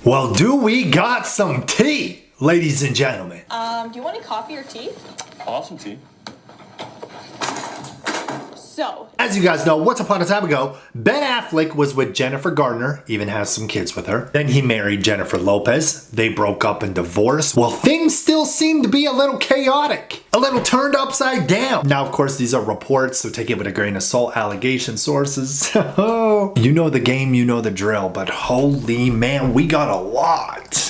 Well, do we got some tea, ladies and gentlemen? Do you want any coffee or tea? Awesome tea. So, as you guys know, once upon a time ago, Ben Affleck was with Jennifer Garner, even has some kids with her. Then he married Jennifer Lopez. They broke up and divorced. Well, things still seem to be a little chaotic, a little turned upside down. Now, of course, these are reports, so take it with a grain of salt, allegation sources. You know the game, you know the drill, but holy man, we got a lot.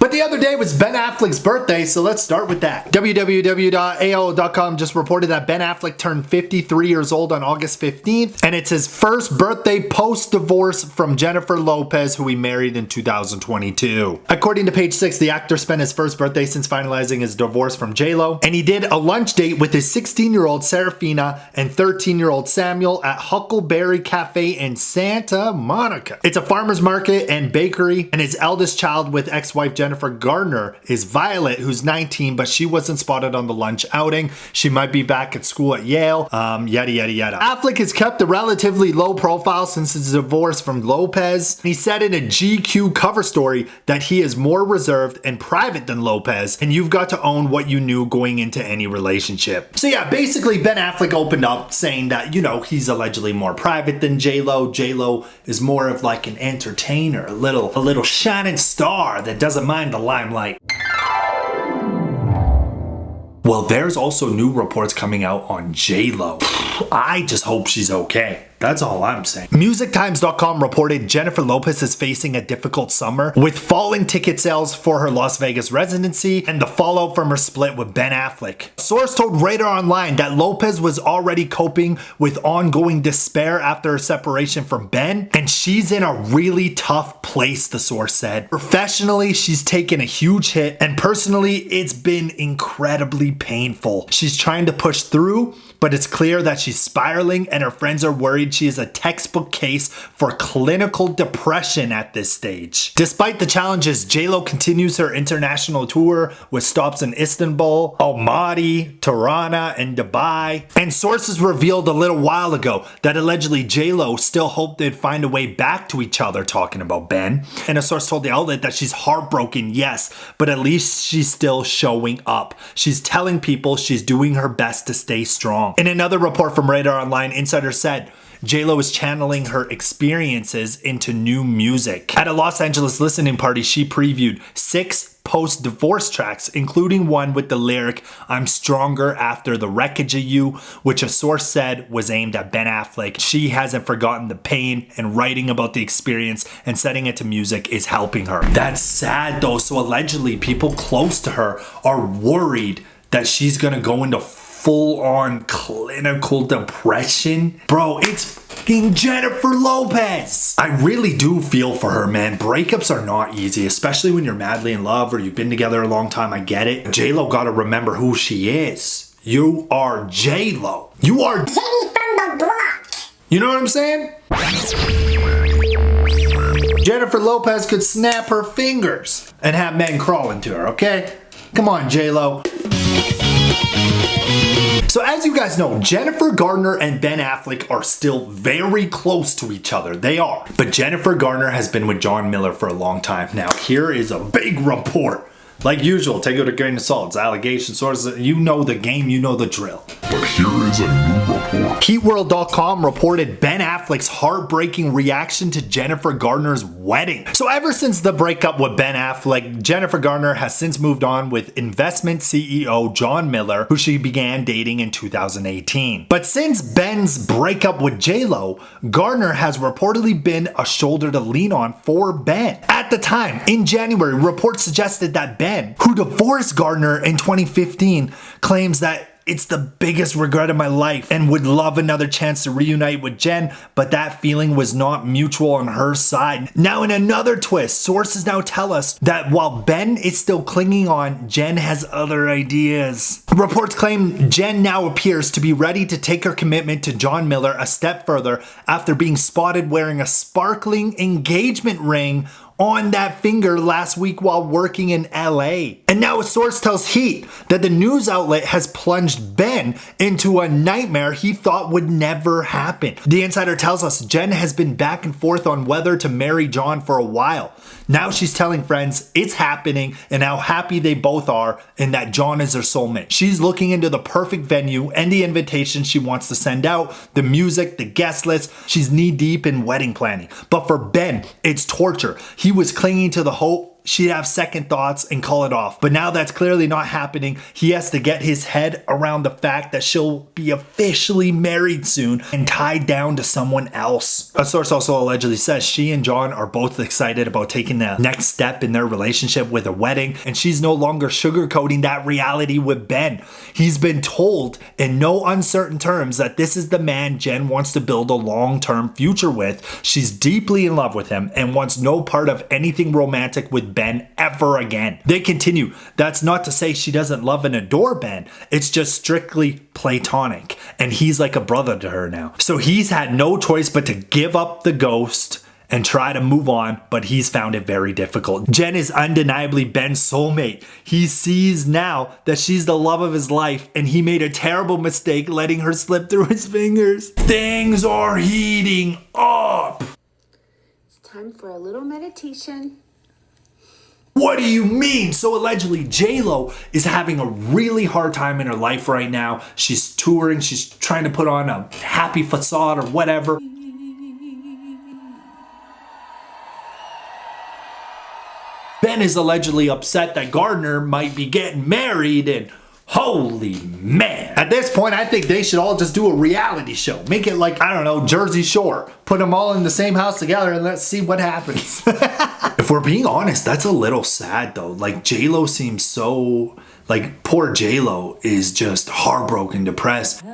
But the other day was Ben Affleck's birthday, so let's start with that. www.ao.com just reported that Ben Affleck turned 53 years old on August 15th, and it's his first birthday post-divorce from Jennifer Lopez, who he married in 2022. According to Page 6, the actor spent his first birthday since finalizing his divorce from J-Lo, and he did a lunch date with his 16-year-old Serafina and 13-year-old Samuel at Huckleberry Cafe in Santa Monica. It's a farmer's market and bakery, and his eldest child with ex-wife Jennifer Garner is Violet, who's 19, but she wasn't spotted on the lunch outing. She might be back at school at Yale, yada yada yada. Affleck has kept a relatively low profile since his divorce from Lopez. He said in a GQ cover story that he is more reserved and private than Lopez, and you've got to own what you knew going into any relationship. So yeah, basically Ben Affleck opened up saying that, you know, he's allegedly more private than J-Lo. J-Lo is more of like an entertainer, a little shining star that doesn't mind the limelight. Well, there's also new reports coming out on J-Lo. I just hope she's okay. That's all I'm saying. MusicTimes.com reported Jennifer Lopez is facing a difficult summer with falling ticket sales for her Las Vegas residency and the fallout from her split with Ben Affleck. A source told Radar Online that Lopez was already coping with ongoing despair after her separation from Ben, and she's in a really tough place, the source said. Professionally, she's taken a huge hit, and personally, it's been incredibly painful. She's trying to push through, but it's clear that she's spiraling, and her friends are worried she is a textbook case for clinical depression at this stage. Despite the challenges, J-Lo continues her international tour with stops in Istanbul, Almaty, Tirana, and Dubai. And sources revealed a little while ago that allegedly J-Lo still hoped they'd find a way back to each other, talking about Ben. And a source told the outlet that she's heartbroken, yes, but at least she's still showing up. She's telling people she's doing her best to stay strong. In another report from Radar Online, insider said, J-Lo is channeling her experiences into new music. At a Los Angeles listening party, she previewed 6 post-divorce tracks, including one with the lyric, "I'm stronger after the wreckage of you," which a source said was aimed at Ben Affleck. She hasn't forgotten the pain, and writing about the experience and setting it to music is helping her. That's sad though, so allegedly people close to her are worried that she's gonna go into full-on clinical depression. Bro, it's fucking Jennifer Lopez. I really do feel for her, man. Breakups are not easy, especially when you're madly in love or you've been together a long time. I get it. J-Lo gotta remember who she is. You are J-Lo. You are Jenny from the block. You know what I'm saying? Jennifer Lopez could snap her fingers and have men crawl into her, okay? Come on, J-Lo. So as you guys know, Jennifer Garner and Ben Affleck are still very close to each other. They are. But Jennifer Garner has been with John Miller for a long time now. Here is a big report. Like usual, take it with a grain of salt. It's allegations, sources. You know the game, you know the drill. But here is a new report. HeatWorld.com reported Ben Affleck's heartbreaking reaction to Jennifer Garner's wedding. So ever since the breakup with Ben Affleck, Jennifer Garner has since moved on with investment CEO John Miller, who she began dating in 2018. But since Ben's breakup with J-Lo, Garner has reportedly been a shoulder to lean on for Ben. At the time, in January, reports suggested that Ben, who divorced Garner in 2015, claims that it's the biggest regret of my life and would love another chance to reunite with Jen, but that feeling was not mutual on her side. Now in another twist, sources now tell us that while Ben is still clinging on, Jen has other ideas. Reports claim Jen now appears to be ready to take her commitment to John Miller a step further after being spotted wearing a sparkling engagement ring on that finger last week while working in LA. And now a source tells Heat that the news outlet has plunged Ben into a nightmare he thought would never happen. The insider tells us Jen has been back and forth on whether to marry John for a while. Now she's telling friends it's happening and how happy they both are and that John is their soulmate. She's looking into the perfect venue and the invitation she wants to send out, the music, the guest list. She's knee deep in wedding planning. But for Ben, it's torture. He was clinging to the hope she'd have second thoughts and call it off. But now that's clearly not happening. He has to get his head around the fact that she'll be officially married soon and tied down to someone else. A source also allegedly says she and John are both excited about taking the next step in their relationship with a wedding, and she's no longer sugarcoating that reality with Ben. He's been told in no uncertain terms that this is the man Jen wants to build a long-term future with. She's deeply in love with him and wants no part of anything romantic with Ben ever again. They continue, that's not to say she doesn't love and adore Ben, it's just strictly platonic, and he's like a brother to her now. So he's had no choice but to give up the ghost and try to move on, but he's found it very difficult. Jen is undeniably Ben's soulmate. He sees now that she's the love of his life, and he made a terrible mistake letting her slip through his fingers. Things are heating up. It's time for a little meditation. What do you mean? So allegedly J-Lo is having a really hard time in her life right now. She's touring, she's trying to put on a happy facade or whatever. Ben is allegedly upset that Garner might be getting married, and holy man. At this point, I think they should all just do a reality show. Make it like, I don't know, Jersey Shore. Put them all in the same house together and let's see what happens. If we're being honest, that's a little sad though. Like J-Lo seems so, like poor J-Lo is just heartbroken, depressed.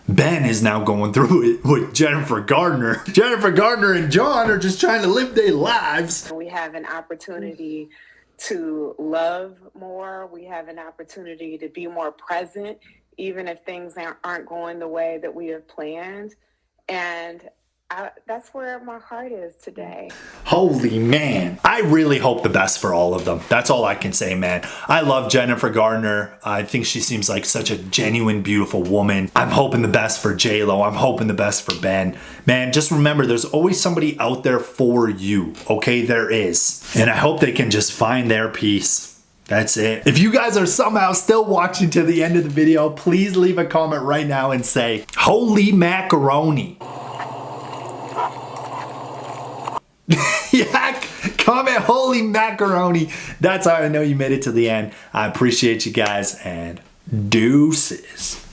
Ben is now going through it with Jennifer Garner. Jennifer Garner and John are just trying to live their lives. We have an opportunity to love more. We have an opportunity to be more present, even if things aren't going the way that we have planned. And that's where my heart is today. Holy man. I really hope the best for all of them. That's all I can say, man. I love Jennifer Garner. I think she seems like such a genuine, beautiful woman. I'm hoping the best for J-Lo. I'm hoping the best for Ben. Man, just remember, there's always somebody out there for you. Okay, there is. And I hope they can just find their peace. That's it. If you guys are somehow still watching to the end of the video, please leave a comment right now and say, holy macaroni. Yeah, comment holy macaroni. That's how I know you made it to the end. I appreciate you guys, and deuces.